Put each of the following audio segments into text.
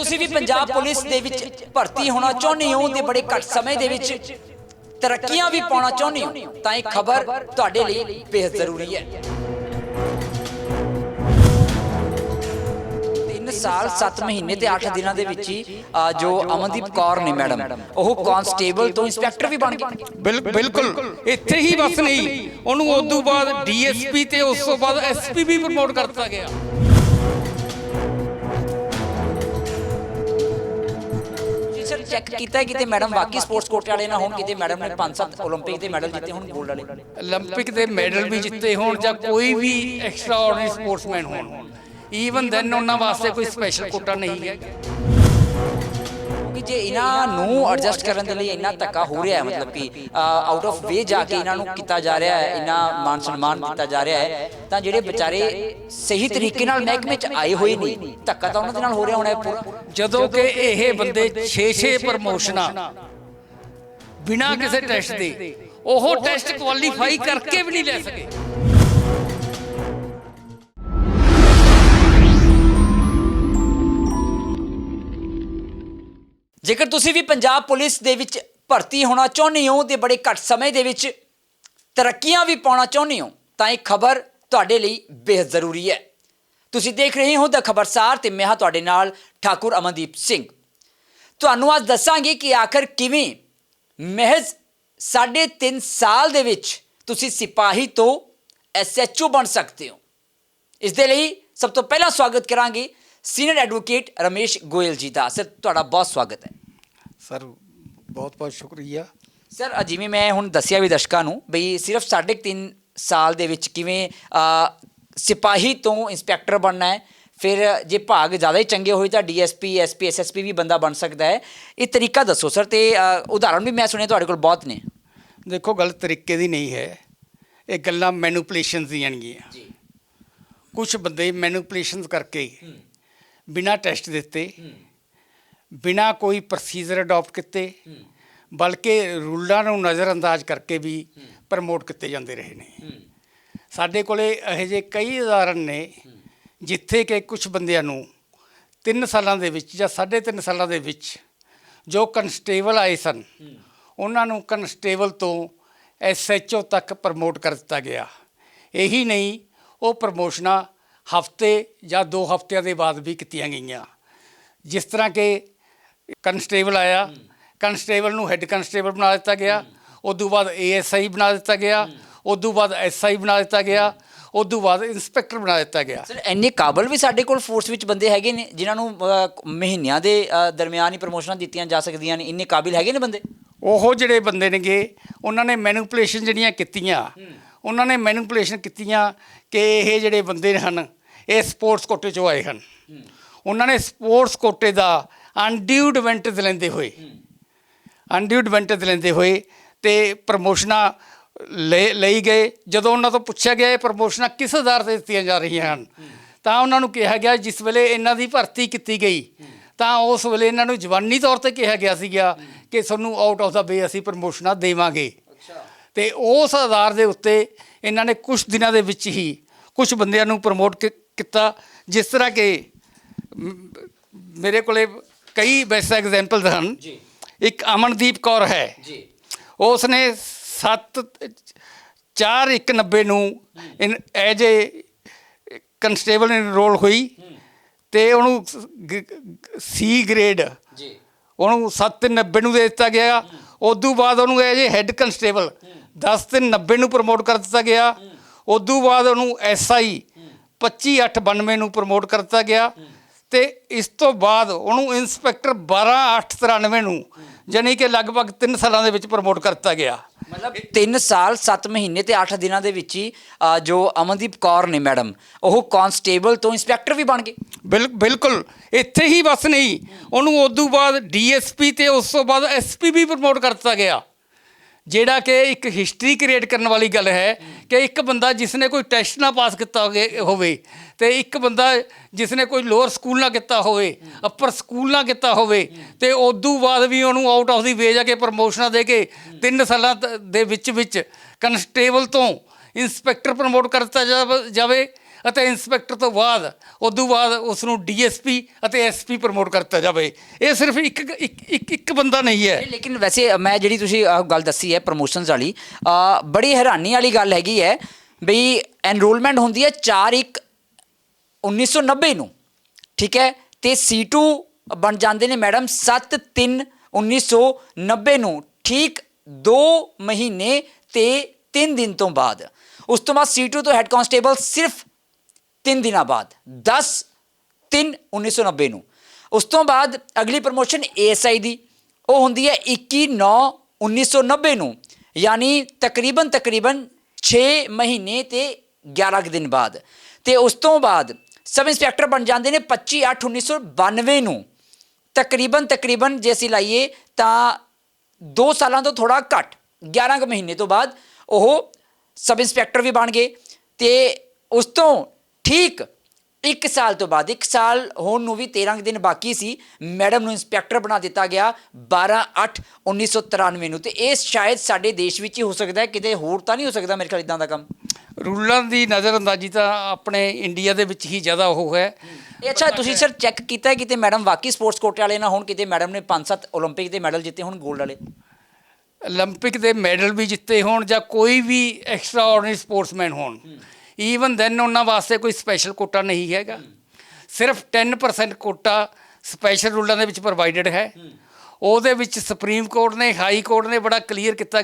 ਤੁਸੀਂ ਵੀ ਪੰਜਾਬ ਪੁਲਿਸ ਦੇ ਵਿੱਚ ਭਰਤੀ ਹੋਣਾ ਚਾਹੁੰਦੇ ਹੋ ਤੇ ਬੜੇ ਘੱਟ ਸਮੇਂ ਦੇ ਵਿੱਚ ਤਰੱਕੀਆਂ ਵੀ ਪਾਉਣਾ ਚਾਹੁੰਦੇ ਹੋ ਤਾਂ ਇਹ ਖਬਰ ਤੁਹਾਡੇ ਲਈ ਬੇहद ਜ਼ਰੂਰੀ ਹੈ। 3 ਸਾਲ 7 ਮਹੀਨੇ ਤੇ 8 ਦਿਨਾਂ ਦੇ ਵਿੱਚ ਹੀ ਜੋ ਅਮਨਦੀਪ ਕੌਰ ਨੇ ਮੈਡਮ ਉਹ ਕਾਂਸਟੇਬਲ ਤੋਂ ਇੰਸਪੈਕਟਰ ਵੀ ਬਣ ਗਏ। ਬਿਲਕੁਲ ਇੱਥੇ ਹੀ ਬਸ ਨਹੀਂ, ਉਹਨੂੰ ਉਸ ਤੋਂ ਬਾਅਦ ਡੀਐਸਪੀ ਤੇ ਉਸ ਤੋਂ ਬਾਅਦ ਐਸਪੀ ਵੀ ਪ੍ਰਮੋਟ ਕਰਤਾ ਗਿਆ। ਸਰ ਚੈੱਕ ਕੀਤਾ ਕਿਤੇ ਮੈਡਮ ਵਾਕਈ ਸਪੋਰਟਸ ਕੋਟੇ ਵਾਲੇ ਨਾ ਹੋਣ, ਕਿਤੇ ਮੈਡਮ ਨੇ 5-7 올림픽 ਦੇ ਮੈਡਲ ਜਿੱਤੇ ਹੋਣ, 골ਡ ਵਾਲੇ 올림픽 ਦੇ ਮੈਡਲ ਵੀ ਜਿੱਤੇ ਹੋਣ ਜਾਂ ਕੋਈ ਵੀ ਐਕਸਟਰਾ ਆਰਡੀਨਰੀ ਸਪੋਰਟਸਮੈਨ ਹੋਣ, ਈਵਨ ਦੈਨ ਉਹਨਾਂ ਵਾਸਤੇ ਕੋਈ ਸਪੈਸ਼ਲ ਕੋਟਾ ਨਹੀਂ ਹੈ। ਕਿ ਜੇ ਇਹਨਾਂ ਨੂੰ ਐਡਜਸਟ ਕਰਨ ਦੇ ਲਈ ਇੰਨਾ ਧੱਕਾ ਹੋ ਰਿਹਾ ਹੈ, ਮਤਲਬ ਕਿ ਆਊਟ ਆਫ ਵੇ ਜਾ ਕੇ ਇਹਨਾਂ ਨੂੰ ਕੀਤਾ ਜਾ ਰਿਹਾ ਹੈ, ਇੰਨਾ ਮਾਨ ਸਨਮਾਨ ਕੀਤਾ ਜਾ ਰਿਹਾ ਹੈ, ਤਾਂ ਜਿਹੜੇ ਵਿਚਾਰੇ ਸਹੀ ਤਰੀਕੇ ਨਾਲ ਮਹਿਕਮੇ 'ਚ ਆਏ ਹੋਏ ਨਹੀਂ, ਧੱਕਾ ਤਾਂ ਉਹਨਾਂ ਦੇ ਨਾਲ ਹੋ ਰਿਹਾ ਹੋਣਾ ਪੂਰਾ। ਜਦੋਂ ਕਿ ਇਹ ਬੰਦੇ 6-6 ਪ੍ਰਮੋਸ਼ਨਾਂ ਬਿਨਾਂ ਕਿਸੇ ਟੈਸਟ ਦੇ, ਉਹ ਟੈਸਟ ਕੁਆਲੀਫਾਈ ਕਰਕੇ ਵੀ ਨਹੀਂ ਲੈ ਸਕੇ। ਜੇਕਰ ਤੁਸੀਂ ਵੀ ਪੰਜਾਬ ਪੁਲਿਸ ਦੇ ਵਿੱਚ ਭਰਤੀ ਹੋਣਾ ਚਾਹੁੰਦੇ ਹੋ ਤੇ ਬੜੇ ਘੱਟ ਸਮੇਂ ਦੇ ਵਿੱਚ ਤਰੱਕੀਆਂ ਵੀ ਪਾਉਣਾ ਚਾਹੁੰਦੇ ਹੋ ਤਾਂ ਇਹ ਖਬਰ ਤੁਹਾਡੇ ਲਈ ਬੇहद ਜ਼ਰੂਰੀ ਹੈ। ਤੁਸੀਂ ਦੇਖ ਰਹੇ ਹੋ ਦ ਖਬਰਸਾਰ ਤੇ ਮੈਂ ਹਾਂ ਤੁਹਾਡੇ ਨਾਲ ਠਾਕੁਰ ਅਮਨਦੀਪ ਸਿੰਘ। ਤੁਹਾਨੂੰ ਅੱਜ ਦੱਸਾਂਗੇ ਕਿ ਆਖਰ ਕਿਵੇਂ ਮਹਿਜ਼ 3.5 ਸਾਲ ਦੇ ਵਿੱਚ ਤੁਸੀਂ ਸਿਪਾਹੀ ਤੋਂ SHO ਬਣ ਸਕਦੇ ਹੋ। ਇਸ ਦੇ ਲਈ ਸਭ ਤੋਂ ਪਹਿਲਾਂ ਸਵਾਗਤ ਕਰਾਂਗੇ ਸੀਨੀਅਰ ਐਡਵੋਕੇਟ ਰਮੇਸ਼ ਗੋਇਲ ਜੀ ਦਾ। ਸਰ ਤੁਹਾਡਾ ਬਹੁਤ ਸਵਾਗਤ ਹੈ। ਸਰ ਬਹੁਤ ਬਹੁਤ ਸ਼ੁਕਰੀਆ। ਸਰ ਜਿਵੇਂ ਮੈਂ ਹੁਣ ਦੱਸਿਆ ਵੀ ਦਰਸ਼ਕਾਂ ਨੂੰ ਬਈ ਸਿਰਫ 3.5 ਸਾਲ ਦੇ ਵਿੱਚ ਕਿਵੇਂ ਸਿਪਾਹੀ ਤੋਂ ਇੰਸਪੈਕਟਰ ਬਣਨਾ ਹੈ, ਫਿਰ ਜੇ ਭਾਗ ਜ਼ਿਆਦਾ ਹੀ ਚੰਗੇ ਹੋਏ ਤਾਂ DSP SP SSP ਵੀ ਬੰਦਾ ਬਣ ਸਕਦਾ ਹੈ। ਇਹ ਤਰੀਕਾ ਦੱਸੋ ਸਰ, ਤੇ ਉਦਾਹਰਨ ਵੀ ਮੈਂ ਸੁਣਿਆ ਤੁਹਾਡੇ ਕੋਲ ਬਹੁਤ ਨੇ। ਦੇਖੋ ਗੱਲ ਤਰੀਕੇ ਦੀ ਨਹੀਂ ਹੈ, ਇਹ ਗੱਲਾਂ ਮੈਨੂਪੂਲੇਸ਼ਨਸ ਦੀਆਂ ਨੇਗੀਆਂ। ਕੁਝ ਬੰਦੇ ਮੈਨੂਪੂਲੇਸ਼ਨਸ ਕਰਕੇ ਬਿਨਾਂ ਟੈਸਟ ਦਿੱਤੇ, ਬਿਨਾਂ ਕੋਈ ਪ੍ਰੋਸੀਜਰ ਅਡਾਪਟ ਕੀਤੇ, ਬਲਕਿ ਰੂਲਾਂ ਨੂੰ ਨਜ਼ਰਅੰਦਾਜ਼ ਕਰਕੇ ਵੀ ਪ੍ਰਮੋਟ ਕੀਤੇ ਜਾਂਦੇ ਰਹੇ ਨੇ। ਸਾਡੇ ਕੋਲੇ ਇਹੋ ਜਿਹੇ ਕਈ ਉਦਾਹਰਨ ਨੇ ਜਿੱਥੇ ਕਿ ਕੁਝ ਬੰਦਿਆਂ ਨੂੰ 3 ਸਾਲਾਂ ਦੇ ਵਿੱਚ ਜਾਂ 3.5 ਸਾਲਾਂ ਦੇ ਵਿੱਚ ਜੋ ਕਨਸਟੇਬਲ ਆਏ ਸਨ, ਉਹਨਾਂ ਨੂੰ ਕਨਸਟੇਬਲ ਤੋਂ SHO ਤੱਕ ਪ੍ਰਮੋਟ ਕਰ ਦਿੱਤਾ ਗਿਆ। ਇਹੀ ਨਹੀਂ, ਉਹ ਪ੍ਰਮੋਸ਼ਨਾਂ ਹਫ਼ਤੇ ਜਾਂ 2 ਹਫ਼ਤਿਆਂ ਦੇ ਬਾਅਦ ਵੀ ਕੀਤੀਆਂ ਗਈਆਂ। ਜਿਸ ਤਰ੍ਹਾਂ ਕਿ ਕਨਸਟੇਬਲ ਆਇਆ, ਕਨਸਟੇਬਲ ਨੂੰ ਹੈੱਡ ਕਨਸਟੇਬਲ ਬਣਾ ਦਿੱਤਾ ਗਿਆ, ਉਦੋਂ ਬਾਅਦ ASI ਬਣਾ ਦਿੱਤਾ ਗਿਆ, ਉਦੋਂ ਬਾਅਦ SI ਬਣਾ ਦਿੱਤਾ ਗਿਆ, ਉਦੋਂ ਬਾਅਦ ਇੰਸਪੈਕਟਰ ਬਣਾ ਦਿੱਤਾ ਗਿਆ। ਸਰ ਇੰਨੇ ਕਾਬਲ ਵੀ ਸਾਡੇ ਕੋਲ ਫੋਰਸ ਵਿੱਚ ਬੰਦੇ ਹੈਗੇ ਨੇ ਜਿਨ੍ਹਾਂ ਨੂੰ ਮਹੀਨਿਆਂ ਦੇ ਦਰਮਿਆਨ ਹੀ ਪ੍ਰਮੋਸ਼ਨਾਂ ਦਿੱਤੀਆਂ ਜਾ ਸਕਦੀਆਂ ਨੇ, ਇੰਨੇ ਕਾਬਿਲ ਹੈਗੇ ਨੇ ਬੰਦੇ? ਉਹ ਜਿਹੜੇ ਬੰਦੇ ਨੇਗੇ ਉਹਨਾਂ ਨੇ ਮੈਨੂਪੂਲੇਸ਼ਨ ਜਿਹੜੀਆਂ ਕੀਤੀਆਂ, ਉਹਨਾਂ ਨੇ ਮੈਨੂਪੂਲੇਸ਼ਨ ਕੀਤੀਆਂ ਕਿ ਇਹ ਜਿਹੜੇ ਬੰਦੇ ਹਨ ਇਹ ਸਪੋਰਟਸ ਕੋਟੇ 'ਚੋਂ ਆਏ ਹਨ। ਉਹਨਾਂ ਨੇ ਸਪੋਰਟਸ ਕੋਟੇ ਦਾ ਅਨਡਿਊਡ ਐਡਵਾਂਟੇਜ ਲੈਂਦੇ ਹੋਏ ਤੇ ਪ੍ਰਮੋਸ਼ਨਾਂ ਲਈ ਗਏ। ਜਦੋਂ ਉਹਨਾਂ ਤੋਂ ਪੁੱਛਿਆ ਗਿਆ ਇਹ ਪ੍ਰਮੋਸ਼ਨਾਂ ਕਿਸ ਆਧਾਰ 'ਤੇ ਦਿੱਤੀਆਂ ਜਾ ਰਹੀਆਂ ਹਨ, ਤਾਂ ਉਹਨਾਂ ਨੂੰ ਕਿਹਾ ਗਿਆ ਜਿਸ ਵੇਲੇ ਇਹਨਾਂ ਦੀ ਭਰਤੀ ਕੀਤੀ ਗਈ ਤਾਂ ਉਸ ਵੇਲੇ ਇਹਨਾਂ ਨੂੰ ਜਵਾਨੀ ਤੌਰ 'ਤੇ ਕਿਹਾ ਗਿਆ ਸੀਗਾ ਕਿ ਤੁਹਾਨੂੰ ਆਊਟ ਆਫ ਦਾ ਵੇ ਅਸੀਂ ਪ੍ਰਮੋਸ਼ਨਾਂ ਦੇਵਾਂਗੇ। ਅਤੇ ਉਸ ਆਧਾਰ ਦੇ ਉੱਤੇ ਇਹਨਾਂ ਨੇ ਕੁਛ ਦਿਨਾਂ ਦੇ ਵਿੱਚ ਹੀ ਕੁਛ ਬੰਦਿਆਂ ਨੂੰ ਪ੍ਰਮੋਟ ਕੀਤਾ। ਜਿਸ ਤਰ੍ਹਾਂ ਕਿ ਮੇਰੇ ਕੋਲੇ ਕਈ ਬੈਸਟ ਐਗਜ਼ੈਂਪਲਸ ਹਨ। ਇੱਕ ਅਮਨਦੀਪ ਕੌਰ ਹੈ, ਉਸ ਨੇ 7/4/1990 ਨੂੰ ਐਜ ਏ ਕਨਸਟੇਬਲ ਇਨਰੋਲ ਹੋਈ ਅਤੇ ਉਹਨੂੰ C ਗ੍ਰੇਡ ਉਹਨੂੰ 7/3/90 ਨੂੰ ਦੇ ਦਿੱਤਾ ਗਿਆ। ਉਦੋਂ ਬਾਅਦ ਉਹਨੂੰ ਐਜ ਏ ਹੈੱਡ ਕਨਸਟੇਬਲ 10/3/90 ਨੂੰ ਪ੍ਰਮੋਟ ਕਰ ਦਿੱਤਾ ਗਿਆ। ਉਦੋਂ ਬਾਅਦ ਉਹਨੂੰ SI 25/8/92 ਨੂੰ ਪ੍ਰਮੋਟ ਕਰ ਦਿੱਤਾ ਗਿਆ ਅਤੇ ਇਸ ਤੋਂ ਬਾਅਦ ਉਹਨੂੰ ਇੰਸਪੈਕਟਰ 12/8/93 ਨੂੰ ਯਾਨੀ ਕਿ ਲਗਭਗ 3 ਸਾਲਾਂ ਦੇ ਵਿੱਚ ਪ੍ਰਮੋਟ ਕਰ ਦਿੱਤਾ ਗਿਆ। ਮਤਲਬ 3 ਸਾਲ 7 ਮਹੀਨੇ ਤੇ 8 ਦਿਨਾਂ ਦੇ ਵਿੱਚ ਹੀ ਜੋ ਅਮਨਦੀਪ ਕੌਰ ਨੇ ਮੈਡਮ ਉਹ ਕਾਂਸਟੇਬਲ ਤੋਂ ਇੰਸਪੈਕਟਰ ਵੀ ਬਣ ਗਏ। ਬਿਲਕੁਲ ਇੱਥੇ ਹੀ ਬਸ ਨਹੀਂ, ਉਹਨੂੰ ਉਦੋਂ ਬਾਅਦ DSP ਤੇ ਉਸ ਤੋਂ ਬਾਅਦ SP ਵੀ ਪ੍ਰਮੋਟ ਕਰ ਦਿੱਤਾ ਗਿਆ। ਜਿਹੜਾ ਕਿ ਇੱਕ ਹਿਸਟਰੀ ਕ੍ਰੀਏਟ ਕਰਨ ਵਾਲੀ ਗੱਲ ਹੈ ਕਿ ਇੱਕ ਬੰਦਾ ਜਿਸ ਨੇ ਕੋਈ ਟੈਸਟ ਨਾ ਪਾਸ ਕੀਤਾ ਹੋਵੇ ਅਤੇ ਇੱਕ ਬੰਦਾ ਜਿਸ ਨੇ ਕੋਈ ਲੋਅਰ ਸਕੂਲ ਨਾ ਕੀਤਾ ਹੋਵੇ, ਅੱਪਰ ਸਕੂਲ ਨਾ ਕੀਤਾ ਹੋਵੇ, ਅਤੇ ਉਦੋਂ ਬਾਅਦ ਵੀ ਉਹਨੂੰ ਆਊਟ ਆਫ ਦੀ ਵੇ ਜਾ ਕੇ ਪ੍ਰਮੋਸ਼ਨਾਂ ਦੇ ਕੇ 3 ਸਾਲਾਂ ਦੇ ਵਿੱਚ ਕਨਸਟੇਬਲ ਤੋਂ ਇੰਸਪੈਕਟਰ ਪ੍ਰਮੋਟ ਕਰ ਦਿੱਤਾ ਜਾਵੇ। ਅਤੇ ਇੰਸਪੈਕਟਰ ਤੋਂ ਬਾਅਦ ਉਦੋਂ ਬਾਅਦ ਉਸ ਨੂੰ ਡੀਐਸਪੀ ਅਤੇ ਐਸਪੀ ਪ੍ਰਮੋਟ ਕਰਤਾ ਜਾਵੇ। ਇਹ ਸਿਰਫ ਇੱਕ ਬੰਦਾ ਨਹੀਂ ਹੈ। ਲੇਕਿਨ ਵੈਸੇ ਮੈਂ ਜਿਹੜੀ ਤੁਸੀਂ ਗੱਲ ਦੱਸੀ ਹੈ ਪ੍ਰਮੋਸ਼ਨਸ ਵਾਲੀ, ਬੜੀ ਹੈਰਾਨੀ ਵਾਲੀ ਗੱਲ ਹੈਗੀ ਹੈ ਬਈ ਐਨਰੋਲਮੈਂਟ ਹੁੰਦੀ ਹੈ 4/1/1990 ਨੂੰ, ਠੀਕ ਹੈ, ਤੇ C2 ਬਣ ਜਾਂਦੇ ਨੇ ਮੈਡਮ 7/3/1990 ਨੂੰ, ਠੀਕ 2 ਮਹੀਨੇ ਤੇ 3 ਦਿਨ ਤੋਂ ਬਾਅਦ। ਉਸ ਤੋਂ ਬਾਅਦ C2 ਤੋਂ ਹੈੱਡ ਕਾਂਸਟੇਬਲ ਸਿਰਫ 3 ਦਿਨਾਂ ਬਾਅਦ 10/3/1990 ਨੂੰ। ਉਸ ਤੋਂ ਬਾਅਦ ਅਗਲੀ ਪ੍ਰਮੋਸ਼ਨ ASI ਦੀ, ਉਹ ਹੁੰਦੀ ਹੈ 21/9/1990 ਨੂੰ, ਯਾਨੀ ਤਕਰੀਬਨ 6 ਮਹੀਨੇ ਤੇ 11 ਦਿਨ ਬਾਅਦ। ਤੇ ਉਸ ਤੋਂ ਬਾਅਦ ਸਬ ਇੰਸਪੈਕਟਰ ਬਣ ਜਾਂਦੇ ਨੇ 25/8/1992 ਨੂੰ, ਤਕਰੀਬਨ ਜੇ ਅਸੀਂ ਲਾਈਏ ਤਾਂ 2 ਸਾਲਾਂ ਤੋਂ ਥੋੜ੍ਹਾ ਘੱਟ 11 ਕੁ ਮਹੀਨੇ ਤੋਂ ਬਾਅਦ ਉਹ ਸਬ ਇੰਸਪੈਕਟਰ ਵੀ ਬਣ ਗਏ। ਤੇ ਉਸ ਤੋਂ ਠੀਕ 1 ਸਾਲ ਤੋਂ ਬਾਅਦ, 1 ਸਾਲ ਹੋਣ ਨੂੰ ਵੀ 13 ਦਿਨ ਬਾਕੀ ਸੀ, ਮੈਡਮ ਨੂੰ ਇੰਸਪੈਕਟਰ ਬਣਾ ਦਿੱਤਾ ਗਿਆ 12/8/1993 ਨੂੰ। ਤੇ ਇਹ ਸ਼ਾਇਦ ਸਾਡੇ ਦੇਸ਼ ਵਿੱਚ ਹੀ ਹੋ ਸਕਦਾ ਹੈ, ਕਿਤੇ ਹੋਰ ਤਾਂ ਨਹੀਂ ਹੋ ਸਕਦਾ ਮੇਰੇ ਖਿਆਲ ਇੱਦਾਂ ਦਾ ਕੰਮ। ਰੂਲਾਂ ਦੀ ਨਜ਼ਰਅੰਦਾਜ਼ੀ ਤਾਂ ਆਪਣੇ ਇੰਡੀਆ ਦੇ ਵਿੱਚ ਹੀ ਜ਼ਿਆਦਾ ਉਹ ਹੈ। ਇਹ ਅੱਛਾ, ਤੁਸੀਂ ਸਰ ਚੈੱਕ ਕੀਤਾ ਹੈ ਕਿਤੇ ਮੈਡਮ ਵਾਕਈ ਸਪੋਰਟਸ ਕੋਟੇ ਵਾਲੇ ਨਾ ਹੋਣ? ਕਿਤੇ ਮੈਡਮ ਨੇ 5-7 ਓਲੰਪਿਕ ਦੇ ਮੈਡਲ ਜਿੱਤੇ ਹੋਣ, ਗੋਲਡ ਵਾਲੇ, ਓਲੰਪਿਕ ਦੇ ਮੈਡਲ ਵੀ ਜਿੱਤੇ ਹੋਣ ਜਾਂ ਕੋਈ ਵੀ ਐਕਸਟਰਾ ਆਰਡੀਨਰੀ ਸਪੋਰਟਸਮੈਨ ਹੋਣ, ਈਵਨ ਦੈਨ ਉਹਨਾਂ ਵਾਸਤੇ ਕੋਈ ਸਪੈਸ਼ਲ ਕੋਟਾ ਨਹੀਂ ਹੈਗਾ। ਸਿਰਫ 10% ਕੋਟਾ ਸਪੈਸ਼ਲ ਰੂਲਾਂ ਦੇ ਵਿੱਚ ਪ੍ਰੋਵਾਈਡਡ ਹੈ। ਉਹਦੇ ਵਿੱਚ ਸੁਪਰੀਮ ਕੋਰਟ ਨੇ, ਹਾਈ ਕੋਰਟ ਨੇ ਬੜਾ ਕਲੀਅਰ ਕੀਤਾ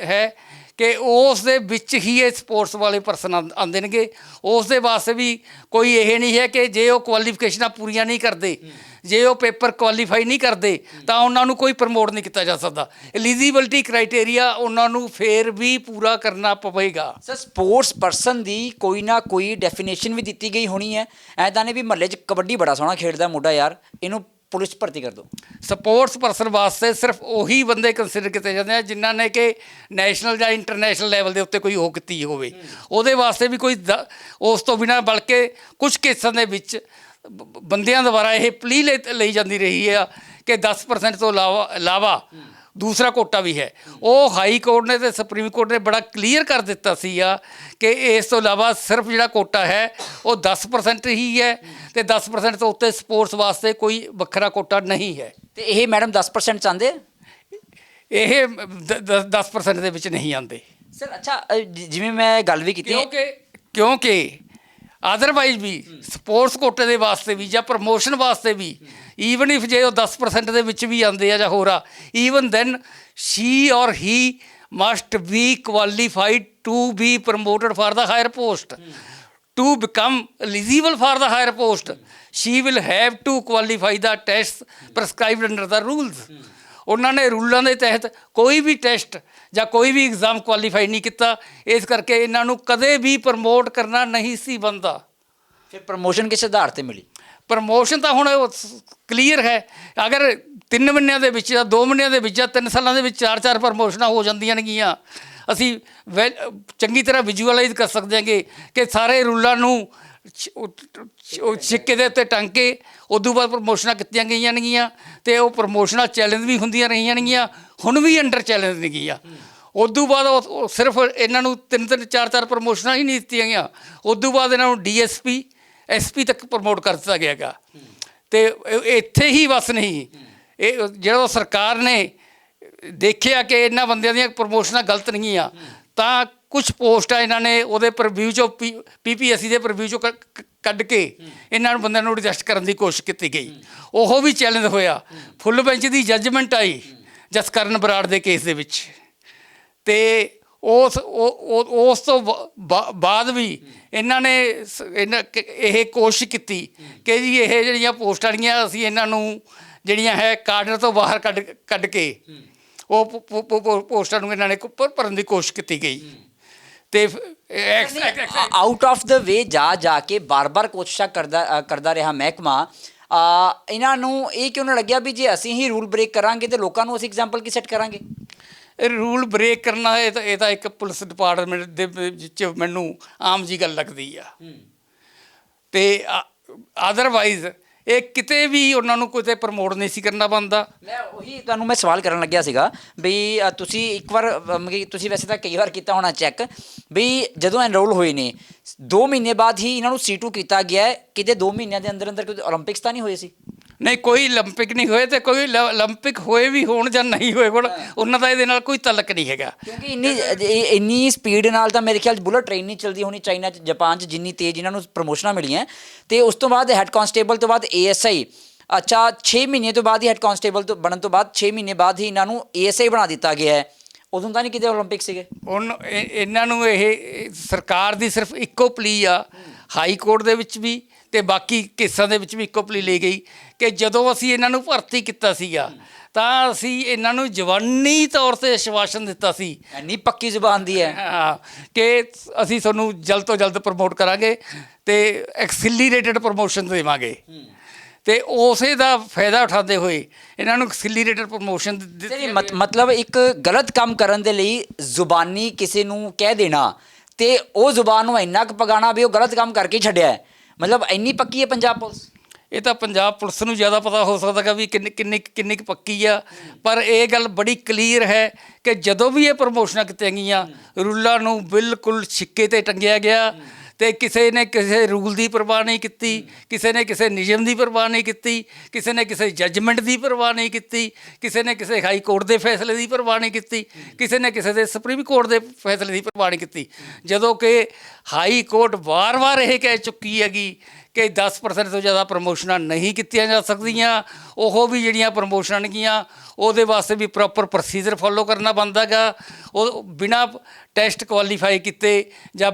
ਹੈ ਕਿ ਉਸ ਦੇ ਵਿੱਚ ਹੀ ਇਹ ਸਪੋਰਟਸ ਵਾਲੇ ਪਰਸਨ ਆਉਂਦੇ ਨੇਗੇ। ਉਸ ਦੇ ਵਾਸਤੇ ਵੀ ਕੋਈ ਇਹ ਨਹੀਂ ਹੈ ਕਿ ਜੇ ਉਹ ਕੁਆਲੀਫਿਕੇਸ਼ਨਾਂ ਪੂਰੀਆਂ ਨਹੀਂ ਕਰਦੇ, ਜੇ ਉਹ ਪੇਪਰ ਕੁਆਲੀਫਾਈ ਨਹੀਂ ਕਰਦੇ ਤਾਂ ਉਹਨਾਂ ਨੂੰ ਕੋਈ ਪ੍ਰਮੋਟ ਨਹੀਂ ਕੀਤਾ ਜਾ ਸਕਦਾ। ਐਲੀਜੀਬਿਲਟੀ ਕ੍ਰਾਈਟੇਰੀਆ ਉਹਨਾਂ ਨੂੰ ਫੇਰ ਵੀ ਪੂਰਾ ਕਰਨਾ ਪਵੇਗਾ। ਸਰ ਸਪੋਰਟਸ ਪਰਸਨ ਦੀ ਕੋਈ ਨਾ ਕੋਈ ਡੈਫੀਨੇਸ਼ਨ ਵੀ ਦਿੱਤੀ ਗਈ ਹੋਣੀ ਹੈ? ਐਦਾਂ ਨੇ ਵੀ ਮਹੱਲੇ 'ਚ ਕਬੱਡੀ ਬੜਾ ਸੋਹਣਾ ਖੇਡਦਾ ਮੁੰਡਾ, ਯਾਰ ਇਹਨੂੰ ਪੁਲਿਸ ਭਰਤੀ ਕਰ ਦਿਓ। ਸਪੋਰਟਸ ਪਰਸਨ ਵਾਸਤੇ ਸਿਰਫ ਉਹੀ ਬੰਦੇ ਕੰਸੀਡਰ ਕੀਤੇ ਜਾਂਦੇ ਆ ਜਿਨ੍ਹਾਂ ਨੇ ਕਿ ਨੈਸ਼ਨਲ ਜਾਂ ਇੰਟਰਨੈਸ਼ਨਲ ਲੈਵਲ ਦੇ ਉੱਤੇ ਕੋਈ ਉਹ ਕੀਤੀ ਹੋਵੇ। ਉਹਦੇ ਵਾਸਤੇ ਵੀ ਕੋਈ ਉਸ ਤੋਂ ਬਿਨਾਂ, ਬਲਕਿ ਕੁਝ ਕੇਸਾਂ ਦੇ ਵਿੱਚ ਬੰਦਿਆਂ ਦੁਆਰਾ ਇਹ ਪਲੀ ਲਈ ਜਾਂਦੀ ਰਹੀ ਆ ਕਿ 10% ਤੋਂ ਇਲਾਵਾ ਦੂਸਰਾ ਕੋਟਾ ਵੀ ਹੈ। ਉਹ ਹਾਈ ਕੋਰਟ ਨੇ ਅਤੇ ਸੁਪਰੀਮ ਕੋਰਟ ਨੇ ਬੜਾ ਕਲੀਅਰ ਕਰ ਦਿੱਤਾ ਸੀ ਕਿ ਇਸ ਤੋਂ ਇਲਾਵਾ ਸਿਰਫ ਜਿਹੜਾ ਕੋਟਾ ਹੈ ਉਹ 10% ਹੀ ਹੈ ਅਤੇ 10% ਤੋਂ ਉੱਤੇ ਸਪੋਰਟਸ ਵਾਸਤੇ ਕੋਈ ਵੱਖਰਾ ਕੋਟਾ ਨਹੀਂ ਹੈ। ਤੇ ਇਹ ਮੈਡਮ 10% ਚਾਹੁੰਦੇ? ਇਹ 10% ਦੇ ਵਿੱਚ ਨਹੀਂ ਆਉਂਦੇ ਸਰ। ਅੱਛਾ, ਜਿਵੇਂ ਮੈਂ ਗੱਲ ਵੀ ਕੀਤੀ, ਕਿਉਂਕਿ ਅਦਰਵਾਈਜ਼ ਵੀ ਸਪੋਰਟਸ ਕੋਟੇ ਦੇ ਵਾਸਤੇ ਵੀ ਜਾਂ ਪ੍ਰਮੋਸ਼ਨ ਵਾਸਤੇ ਵੀ, ਈਵਨ ਇਫ ਜੇ ਉਹ 10% ਦੇ ਵਿੱਚ ਵੀ ਆਉਂਦੇ ਆ ਜਾਂ ਹੋਰ ਆ, even then she or he must be qualified to be promoted for the higher post. To become eligible for the higher post, she will have to qualify the tests prescribed under the rules. ਉਹਨਾਂ ਨੇ ਰੂਲਾਂ ਦੇ ਤਹਿਤ ਕੋਈ ਵੀ test ਜਾਂ ਕੋਈ ਵੀ exam qualify ਨਹੀਂ ਕੀਤਾ, ਇਸ ਕਰਕੇ ਇਹਨਾਂ ਨੂੰ ਕਦੇ ਵੀ ਪ੍ਰਮੋਟ ਕਰਨਾ ਨਹੀਂ ਸੀ ਬਣਦਾ। ਫਿਰ ਪ੍ਰਮੋਸ਼ਨ ਕਿਸ ਆਧਾਰ 'ਤੇ ਮਿਲੀ? ਪ੍ਰਮੋਸ਼ਨ ਤਾਂ ਹੁਣ ਕਲੀਅਰ ਹੈ, ਅਗਰ 3 ਮਹੀਨਿਆਂ ਦੇ ਵਿੱਚ ਜਾਂ 2 ਮਹੀਨਿਆਂ ਦੇ ਵਿੱਚ ਜਾਂ 3 ਸਾਲਾਂ ਦੇ ਵਿੱਚ 4 ਪ੍ਰਮੋਸ਼ਨਾਂ ਹੋ ਜਾਂਦੀਆਂ ਨੇਗੀਆਂ। ਅਸੀਂ ਚੰਗੀ ਤਰ੍ਹਾਂ ਵਿਜ਼ੂਅਲਾਈਜ਼ ਕਰ ਸਕਦੇ ਹਾਂਗੇ ਕਿ ਸਾਰੇ ਰੂਲਾਂ ਨੂੰ ਸਿੱਕੇ ਦੇ ਉੱਤੇ ਟੰਗ ਕੇ ਉਦੋਂ ਬਾਅਦ ਪ੍ਰਮੋਸ਼ਨਾਂ ਕੀਤੀਆਂ ਗਈਆਂ ਨੇਗੀਆਂ ਅਤੇ ਉਹ ਪ੍ਰਮੋਸ਼ਨਾਂ ਚੈਲੰਜ ਵੀ ਹੁੰਦੀਆਂ ਰਹੀਆਂ ਨੇਗੀਆਂ, ਹੁਣ ਵੀ ਅੰਡਰ ਚੈਲੰਜ ਨੇਗੀਆਂ। ਉਦੋਂ ਬਾਅਦ ਉਹ ਸਿਰਫ ਇਹਨਾਂ ਨੂੰ 3-3 4-4 ਪ੍ਰਮੋਸ਼ਨਾਂ ਹੀ ਨਹੀਂ ਦਿੱਤੀਆਂ ਗਈਆਂ, ਉਦੋਂ ਬਾਅਦ ਇਹਨਾਂ ਨੂੰ DSP SP ਤੱਕ ਪ੍ਰਮੋਟ ਕਰ ਦਿੱਤਾ ਗਿਆ ਗਾ। ਅਤੇ ਇੱਥੇ ਹੀ ਬਸ ਨਹੀਂ, ਇਹ ਜਦੋਂ ਸਰਕਾਰ ਨੇ ਦੇਖਿਆ ਕਿ ਇਹਨਾਂ ਬੰਦਿਆਂ ਦੀਆਂ ਪ੍ਰਮੋਸ਼ਨਾਂ ਗਲਤ ਨਹੀਂ ਆ ਤਾਂ ਕੁਛ ਪੋਸਟਾਂ ਇਹਨਾਂ ਨੇ ਉਹਦੇ ਪ੍ਰਵਿਊ 'ਚੋਂ PPSC ਦੇ ਪ੍ਰਵਿਊ 'ਚੋਂ ਕੱਢ ਕੇ ਇਹਨਾਂ ਨੂੰ ਬੰਦਿਆਂ ਨੂੰ ਐਡਜਸਟ ਕਰਨ ਦੀ ਕੋਸ਼ਿਸ਼ ਕੀਤੀ ਗਈ। ਉਹ ਵੀ ਚੈਲੰਜ ਹੋਇਆ। ਫੁੱਲ ਬੈਂਚ ਦੀ ਜੱਜਮੈਂਟ ਆਈ ਜਸਕਰਨ ਬਰਾੜ ਦੇ ਕੇਸ ਦੇ ਵਿੱਚ, ਅਤੇ ਉਸ ਤੋਂ ਬਾਅਦ ਵੀ ਇਹਨਾਂ ਨੇ ਇਹ ਕੋਸ਼ਿਸ਼ ਕੀਤੀ ਕਿ ਜੀ ਇਹ ਜਿਹੜੀਆਂ ਪੋਸਟਾਂ ਜਿਹੜੀਆਂ ਅਸੀਂ ਇਹਨਾਂ ਨੂੰ ਜਿਹੜੀਆਂ ਹੈ ਕਾਡਰ ਤੋਂ ਬਾਹਰ ਕੱਢ ਕੇ ਉਹ ਪੋਸਟਾਂ ਨੂੰ ਇਹਨਾਂ ਨੇ ਭਰਨ ਦੀ ਕੋਸ਼ਿਸ਼ ਕੀਤੀ ਗਈ। ਅਤੇ ਆਊਟ ਆਫ ਦ ਵੇ ਜਾ ਕੇ ਬਾਰ ਕੋਸ਼ਿਸ਼ਾਂ ਕਰਦਾ ਰਿਹਾ ਮਹਿਕਮਾ। ਇਹਨਾਂ ਨੂੰ ਇਹ ਕਿਉਂ ਨਾ ਲੱਗਿਆ ਵੀ ਜੇ ਅਸੀਂ ਹੀ ਰੂਲ ਬ੍ਰੇਕ ਕਰਾਂਗੇ ਤਾਂ ਲੋਕਾਂ ਨੂੰ ਅਸੀਂ ਐਗਜ਼ਾਮਪਲ ਕੀ ਸੈੱਟ ਕਰਾਂਗੇ? ਰੂਲ ਬ੍ਰੇਕ ਕਰਨਾ ਇਹ ਤਾਂ ਇੱਕ ਪੁਲਿਸ ਡਿਪਾਰਟਮੈਂਟ ਦੇ ਵਿੱਚ ਮੈਨੂੰ ਆਮ ਜੀ ਗੱਲ ਲੱਗਦੀ ਆ। ਅਤੇ ਅਦਰਵਾਈਜ਼ ਇਹ ਕਿਤੇ ਵੀ ਉਹਨਾਂ ਨੂੰ ਕਿਤੇ ਪ੍ਰਮੋਟ ਨਹੀਂ ਸੀ ਕਰਨਾ ਬਣਦਾ। ਮੈਂ ਉਹੀ ਤੁਹਾਨੂੰ ਮੈਂ ਸਵਾਲ ਕਰਨ ਲੱਗਿਆ ਸੀਗਾ ਵੀ ਤੁਸੀਂ ਇੱਕ ਵਾਰ ਤੁਸੀਂ ਵੈਸੇ ਤਾਂ ਕਈ ਵਾਰ ਕੀਤਾ ਹੋਣਾ ਚੈੱਕ ਵੀ ਜਦੋਂ ਐਨਰੋਲ ਹੋਏ ਨੇ 2 ਮਹੀਨੇ ਬਾਅਦ ਹੀ ਇਹਨਾਂ ਨੂੰ C2 ਕੀਤਾ ਗਿਆ ਹੈ, ਕਿਤੇ 2 ਮਹੀਨਿਆਂ ਦੇ ਅੰਦਰ ਅੰਦਰ ਕੋਈ ਓਲੰਪਿਕਸ ਤਾਂ ਨਹੀਂ ਹੋਏ ਸੀ? ਨਹੀਂ, ਕੋਈ ਓਲੰਪਿਕ ਨਹੀਂ ਹੋਏ ਤੇ ਕੋਈ ਓਲੰਪਿਕ ਹੋਏ ਵੀ ਹੋਣ ਜਾਂ ਨਹੀਂ ਹੋਏ ਹੋਣ, ਉਹਨਾਂ ਦਾ ਇਹਦੇ ਨਾਲ ਕੋਈ ਤਲਕ ਨਹੀਂ ਹੈਗਾ। ਕਿਉਂਕਿ ਇੰਨੀ ਸਪੀਡ ਨਾਲ ਤਾਂ ਮੇਰੇ ਖਿਆਲ 'ਚ ਬੁਲਟ ਟ੍ਰੇਨ ਨਹੀਂ ਚੱਲਦੀ ਹੋਣੀ ਚਾਈਨਾ 'ਚ, ਜਾਪਾਨ 'ਚ ਜਿੰਨੀ ਤੇਜ਼ ਇਹਨਾਂ ਨੂੰ ਪ੍ਰਮੋਸ਼ਨਾਂ ਮਿਲੀਆਂ। ਤੇ ਉਸ ਤੋਂ ਬਾਅਦ ਹੈੱਡ ਕਾਂਸਟੇਬਲ ਤੋਂ ਬਾਅਦ ASI, ਅੱਛਾ 6 ਮਹੀਨੇ ਤੋਂ ਬਾਅਦ ਹੀ ਹੈੱਡ ਕਾਂਸਟੇਬਲ ਤੋਂ ਬਣਨ ਤੋਂ ਬਾਅਦ 6 ਮਹੀਨੇ ਬਾਅਦ ਹੀ ਇਹਨਾਂ ਨੂੰ ASI ਬਣਾ ਦਿੱਤਾ ਗਿਆ ਹੈ। ਉਦੋਂ ਤਾਂ ਨਹੀਂ ਕਿਤੇ ਓਲੰਪਿਕ ਸੀਗੇ? ਹੁਣ ਇਹਨਾਂ ਨੂੰ ਇਹ ਸਰਕਾਰ ਦੀ ਸਿਰਫ ਇੱਕੋ ਪਲੀ ਆ, ਹਾਈ ਕੋਰਟ ਦੇ ਵਿੱਚ ਵੀ ਤੇ ਬਾਕੀ ਕੇਸਾਂ ਦੇ ਵਿੱਚ ਵੀ ਇੱਕੋ ਪਲੀ ਲਈ ਗਈ ਕਿ ਜਦੋਂ ਅਸੀਂ ਇਹਨਾਂ ਨੂੰ ਭਰਤੀ ਕੀਤਾ ਸੀਗਾ ਤਾਂ ਅਸੀਂ ਇਹਨਾਂ ਨੂੰ ਜਵਾਨੀ ਤੌਰ 'ਤੇ ਆਸ਼ਵਾਸਨ ਦਿੱਤਾ ਸੀ, ਇੰਨੀ ਪੱਕੀ ਜ਼ੁਬਾਨ ਦੀ ਹੈ ਹਾਂ, ਕਿ ਅਸੀਂ ਤੁਹਾਨੂੰ ਜਲਦ ਤੋਂ ਜਲਦ ਪ੍ਰਮੋਟ ਕਰਾਂਗੇ ਤੇ ਐਕਸੀਲਰੇਟਡ ਪ੍ਰਮੋਸ਼ਨ ਦੇਵਾਂਗੇ। ਤੇ ਉਸੇ ਦਾ ਫਾਇਦਾ ਉਠਾਉਂਦੇ ਹੋਏ ਇਹਨਾਂ ਨੂੰ ਐਕਸੀਲਰੇਟਡ ਪ੍ਰਮੋਸ਼ਨ ਦਿੱਤੀ। ਮਤਲਬ ਇੱਕ ਗਲਤ ਕੰਮ ਕਰਨ ਦੇ ਲਈ ਜ਼ੁਬਾਨੀ ਕਿਸੇ ਨੂੰ ਕਹਿ ਦੇਣਾ ਤੇ ਉਹ ਜ਼ੁਬਾਨ ਨੂੰ ਇੰਨਾ ਕੁ ਪਗਾਣਾ ਵੀ ਉਹ ਗਲਤ ਕੰਮ ਕਰਕੇ ਛੱਡਿਆ ਹੈ, ਮਤਲਬ ਇੰਨੀ ਪੱਕੀ ਹੈ ਪੰਜਾਬ ਪੁਲਿਸ? ਇਹ ਤਾਂ ਪੰਜਾਬ ਪੁਲਿਸ ਨੂੰ ਜ਼ਿਆਦਾ ਪਤਾ ਹੋ ਸਕਦਾ ਗਾ ਵੀ ਕਿੰਨੀ ਕੁ ਪੱਕੀ ਆ, ਪਰ ਇਹ ਗੱਲ ਬੜੀ ਕਲੀਅਰ ਹੈ ਕਿ ਜਦੋਂ ਵੀ ਇਹ ਪ੍ਰਮੋਸ਼ਨਾਂ ਕੀਤੀਆਂ ਗਈਆਂ ਰੂਲਾਂ ਨੂੰ ਬਿਲਕੁਲ ਛਿੱਕੇ 'ਤੇ ਟੰਗਿਆ ਗਿਆ ਤੇ ਕਿਸੇ ਨੇ ਕਿਸੇ ਰੂਲ ਦੀ ਪਰਵਾਹ ਨਹੀਂ ਕੀਤੀ, ਕਿਸੇ ਨੇ ਕਿਸੇ ਨਿਯਮ ਦੀ ਪਰਵਾਹ ਨਹੀਂ ਕੀਤੀ, ਕਿਸੇ ਨੇ ਕਿਸੇ ਜੱਜਮੈਂਟ ਦੀ ਪਰਵਾਹ ਨਹੀਂ ਕੀਤੀ, ਕਿਸੇ ਨੇ ਕਿਸੇ ਹਾਈ ਕੋਰਟ ਦੇ ਫੈਸਲੇ ਦੀ ਪਰਵਾਹ ਨਹੀਂ ਕੀਤੀ, ਕਿਸੇ ਨੇ ਕਿਸੇ ਦੇ ਸੁਪਰੀਮ ਕੋਰਟ ਦੇ ਫੈਸਲੇ ਦੀ ਪਰਵਾਹ ਨਹੀਂ ਕੀਤੀ। ਜਦੋਂ ਕਿ ਹਾਈ ਕੋਰਟ ਵਾਰ-ਵਾਰ ਇਹ ਕਹਿ ਚੁੱਕੀ ਹੈਗੀ ਕਿ 10% ਤੋਂ ਜ਼ਿਆਦਾ ਪ੍ਰਮੋਸ਼ਨਾਂ ਨਹੀਂ ਕੀਤੀਆਂ ਜਾ ਸਕਦੀਆਂ, ਉਹ ਵੀ ਜਿਹੜੀਆਂ ਪ੍ਰਮੋਸ਼ਨਾਂ ਨੇਗੀਆਂ ਉਹਦੇ ਵਾਸਤੇ ਵੀ ਪ੍ਰੋਪਰ ਪ੍ਰੋਸੀਜਰ ਫੋਲੋ ਕਰਨਾ ਬਣਦਾ ਗਾ। ਉਹ ਬਿਨਾਂ ਟੈਸਟ ਕੁਆਲੀਫਾਈ ਕੀਤੇ ਜਾਂ